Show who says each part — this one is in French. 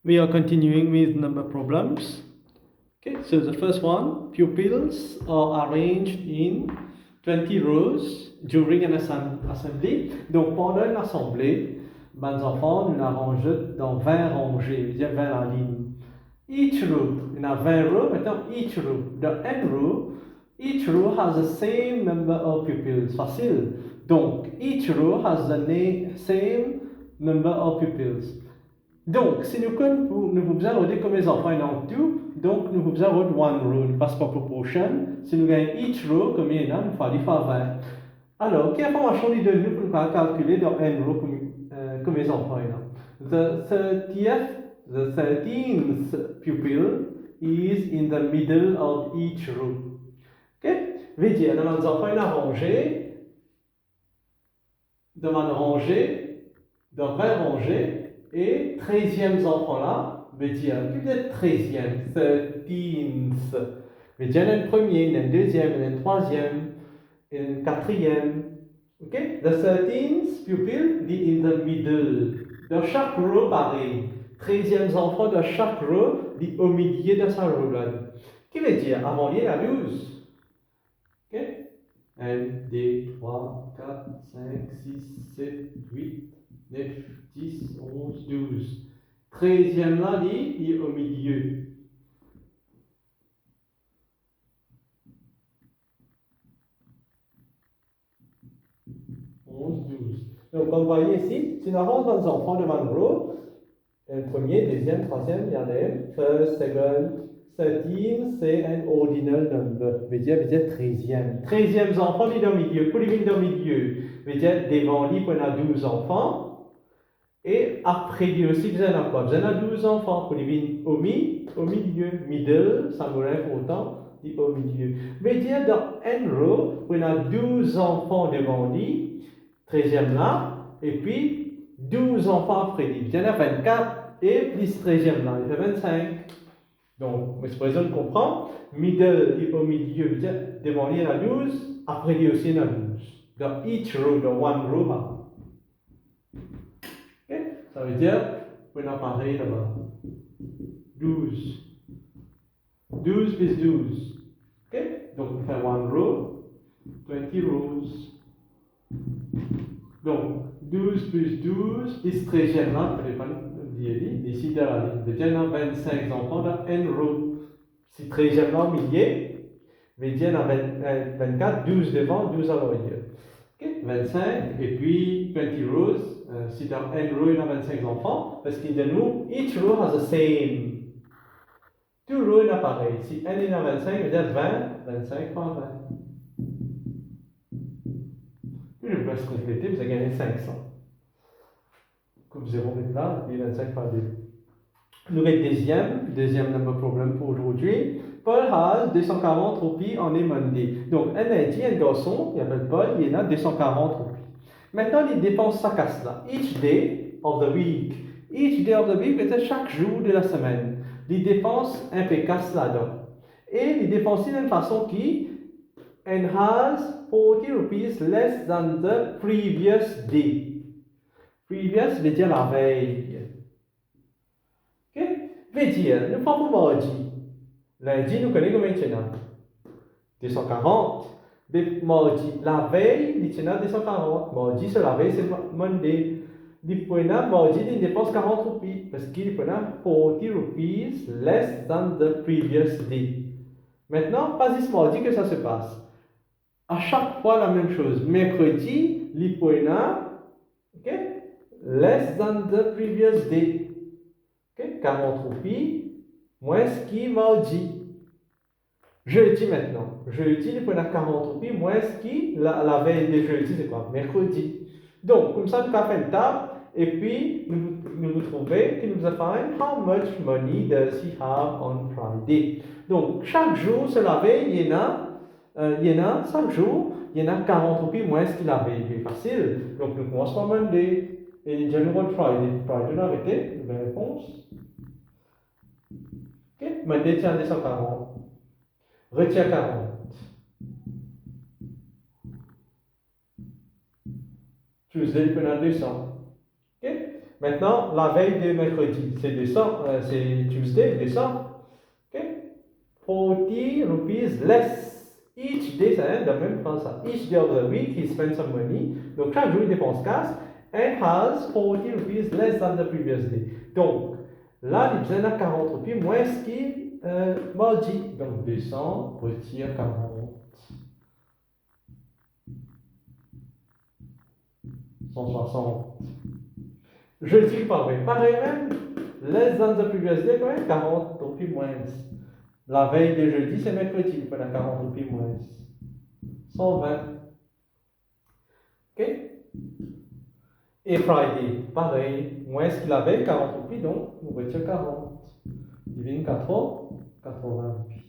Speaker 1: We are continuing with number problems. Okay, so the first one, pupils are arranged in 20 rows during an assembly. Donc pendant une assemblée, les enfants nous arrangent dans 20 rangées, c'est-à-dire 20 en ligne. Each row, il y a 20 rows, maintenant each row, the n row, each row has the same number of pupils. Facile. Donc each row has the same number of pupils. Donc, si nous pouvons regarder comme les enfants en tout, donc nous pouvons regarder one row, nous passe par proportion. Si nous gagnons each row, comme il y en a, nous faisons 20. Alors, quelle information nous donne nous pour nous calculer dans un row comme les enfants en the 13th pupil is in the middle of each row. Ok? Veut dire, dans les enfants arrangés, dans une rangée, dans 20 rangées, et 13e enfant là, veut dire, peut-être 13e, 13th. Veut dire, il y a un premier, il y a un deuxième, il y a un troisième, il y a un quatrième. Ok? The 13th pupil is in the middle. Dans chaque row, pareil. 13e enfant de chaque row, dit au milieu de sa row là. Qui veut dire, avant, il y a la 12. Ok? 1, 2, 3, 4, 5, 6, 7, 8, 9, 10, 11, 12. 13e là, il est au milieu. Donc, comme vous voyez ici, si nous avons des enfants de Monroe, un premier, deuxième, troisième, il y en a first, second, 13, c'est un ordinal number, veut dire 13e. 13e enfant, il est au milieu. Pour il est au milieu, veut dire devant lui, on a 12 enfants. Et après lui aussi, vous en avez quoi? Vous en avez 12 enfants. Pour les au milieu. Middle, ça me rend autant, dit au milieu. Veut dire dans un row, on a 12 enfants devant lui, 13e là, et puis 12 enfants après lui. Il y en a 24 et plus 13e là, il fait 25. Donc, mais c'est de comprendre, middle est au milieu, veut dire devant lui il y en a 12, après lui aussi il y en a 12. Dans each row, dans one row, okay? Ça veut dire, on a pareil là-bas. 12. 12 plus 12. Okay? Donc, on fait one row, 20 rows. Donc, 12 plus 12, plus 13e là, vous pas dire, ici, il y a 25 enfants dans un row. Si 13e là, au milieu, veut dire dans 24, 12 devant, 12 à l'arrière. Okay? 25, et puis 20 rows, si dans un row, il y a 25 enfants, parce qu'il dit nous, each row has the same. Tout row est pareil. Si n est à 25, veut dire 20, 25 par 20. Puis le plus complété, vous avez gagné 500. Comme 0 là, et 25 par 2. Nouvelle deuxième number problem pour aujourd'hui. Paul has 240 roupies on a Monday. Donc, un lundi, un garçon, il appelle Paul, il a 240 roupies. Maintenant, il dépense sa casse là. Each day of the week. Each day of the week, c'est chaque jour de la semaine. Il dépense un peu casse là-dedans. Et il dépense d'une façon qui and has 40 rupees less than the previous day. Previous veut dire la veille. Ok? Veut dire, nous prenons mardi. Lundi, nous connaissons combien il y en a? 240. Mardi, la veille, il y en a 240. Mardi, c'est la veille, c'est Monday. Il prend mardi, il dépense 40 roupies. Parce qu'il prend 40 rupees less than the previous day. Maintenant, pas ce mardi que ça se passe. À chaque fois, la même chose. Mercredi, il prend ok, less than the previous day. Okay? 40 roupies, moins ce qui mardi. Jeudi maintenant. Jeudi, il prend 40 roupies, moins ce qui, la veille de jeudi, c'est quoi? Mercredi. Donc, comme ça, nous avons fait une table, et puis, nous vous trouvez que nous avons fait how much money does he have on Friday. Donc, chaque jour, c'est la veille, il y en a, chaque jour, il y en a 40 roupies moins ce qu'il avait. C'est facile. Donc, nous commençons par Monday. Et General Friday. Friday, on a arrêté. La réponse. Ok. Monday, tiens 240. Retiens 40. Tuesday, il peut en 200. Ok. Maintenant, la veille de mercredi, c'est c'est Tuesday, 200. OK? 40 rupees less. Each day, c'est la même phrase. Each day of the week, he spends some money. Donc, chaque jour, il dépense cash and has 40 rupees less than the previous day. Donc, là, il besoin de 40 rupees moins ce qu'il mardi. Donc, 200 retire 40. 160. Je dis pareil. Pareil même. Less than the previous day, quand même, 40 rupees moins. La veille de jeudi, c'est mercredi. Il faut la 40 rupees moins. 120. OK? Et Friday, pareil. Moins ce qu'il avait, 40 rupees, donc on retire 40. Divine 4, 80 rupees.